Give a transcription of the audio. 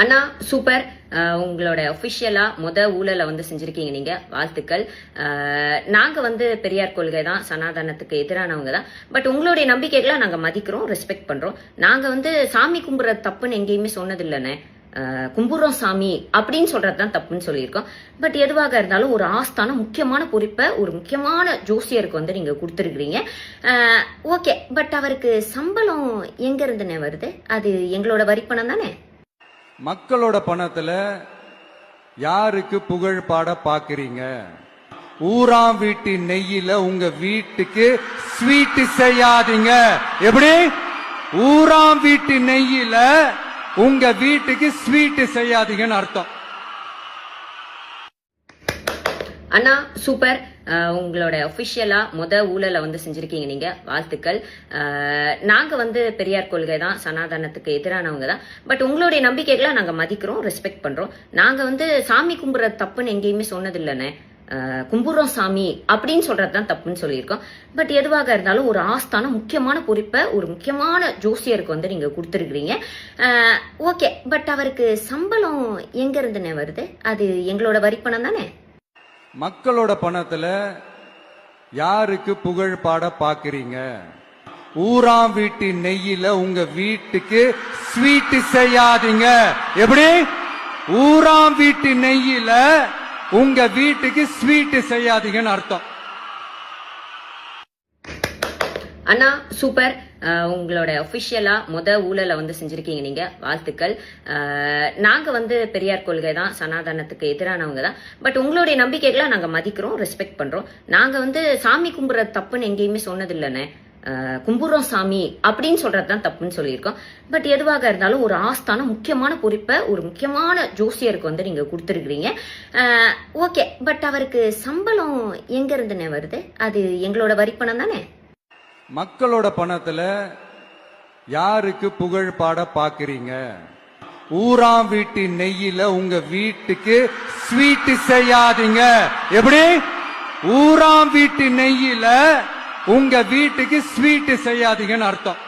அண்ணா super. உங்களோட அஃபிஷியலா ஊழலை செஞ்சிருக்கீங்க நீங்க, வாழ்த்துக்கள். நாங்க பெரியார் கொள்கை தான், சனாதனத்துக்கு எதிரானவங்க தான். பட் உங்களுடைய நம்பிக்கைகளை நாங்க மதிக்கிறோம், ரெஸ்பெக்ட் பண்றோம். நாங்க சாமி கும்பிடுற தப்புன்னு எங்கேயுமே சொன்னது இல்லைண்ணே. கும்புறோம் சாமி அப்படின்னு சொல்றதுதான் தப்புன்னு சொல்லியிருக்கோம். பட் எதுவாக இருந்தாலும் ஒரு ஆஸ்தான முக்கியமான பொறுப்பை ஒரு முக்கியமான ஜோசியருக்கு நீங்க கொடுத்துருக்கீங்க. ஓகே, பட் அவருக்கு சம்பளம் எங்க இருந்துனே வருது? அது எங்களோட வரிப்பணம் தானே. மக்களோட பணத்துல யாருக்கு புகழ் பாட பாக்குறீங்க? ஊராம் வீட்டின் நெய்யில உங்க வீட்டுக்கு ஸ்வீட் செய்யாதீங்க. எப்படி? ஊராம் வீட்டு நெய்யில உங்க வீட்டுக்கு ஸ்வீட் செய்யாதீங்கன்னு அர்த்தம். அண்ணா சூப்பர். உங்களோட அஃபிஷியலா ஊழலை செஞ்சிருக்கீங்க நீங்க, வாழ்த்துக்கள். நாங்க பெரியார் கொள்கை தான், சனாதனத்துக்கு எதிரானவங்க தான். பட் உங்களுடைய நம்பிக்கைகளை நாங்க மதிக்கிறோம், ரெஸ்பெக்ட் பண்றோம். நாங்க சாமி கும்பிடுற தப்புன்னு எங்கேயுமே சொன்னது இல்லைண்ணே. கும்புறோம் சாமி அப்படின்னு சொல்றதுதான் தப்புன்னு சொல்லியிருக்கோம். பட் எதுவாக இருந்தாலும் ஒரு ஆஸ்தான முக்கியமான பொறுப்பை ஒரு முக்கியமான ஜோசியருக்கு நீங்க கொடுத்துருக்கீங்க. ஓகே, பட் அவருக்கு சம்பளம் எங்க இருந்துனே வருது? அது எங்களோட வரிப்பணம் தானே. மக்களோட பணத்துல யாருக்கு புகழ் பாட பாக்குறீங்க? ஊராம் வீட்டின் நெய்யில உங்க வீட்டுக்கு ஸ்வீட் செய்யாதீங்க. எப்படி? ஊராம் வீட்டு நெய்யில உங்க வீட்டுக்கு ஸ்வீட் செய்யாதீங்கன்னு அர்த்தம். அண்ணா சூப்பர். உங்களோட அஃபிஷியலா ஊழலை செஞ்சிருக்கீங்க நீங்க, வாழ்த்துக்கள். நாங்க பெரியார் கொள்கை தான், சனாதனத்துக்கு எதிரானவங்க தான். பட் உங்களுடைய நம்பிக்கைகளை நாங்க மதிக்கிறோம், ரெஸ்பெக்ட் பண்றோம். நாங்க சாமி கும்பிடுற தப்புன்னு எங்கேயுமே சொன்னது இல்லைண்ணே. கும்புறோம் சாமி அப்படின்னு சொல்றதுதான் தப்புன்னு சொல்லியிருக்கோம். பட் எதுவாக இருந்தாலும் ஒரு ஆஸ்தான முக்கியமான பொறுப்பை ஒரு முக்கியமான ஜோசியருக்கு நீங்க கொடுத்துருக்கீங்க. ஓகே, பட் அவருக்கு சம்பளம் எங்க இருந்துனே வருது? அது எங்களோட வரிப்பணம் தானே. மக்களோட பணத்துல யாருக்கு புகழ் பாட பாக்குறீங்க? ஊராம் வீட்டின் நெய்யில உங்க வீட்டுக்கு ஸ்வீட் செய்யாதீங்க. எப்படி? ஊராம் வீட்டு நெய்யில உங்க வீட்டுக்கு ஸ்வீட் செய்யாதீங்கன்னு அர்த்தம்.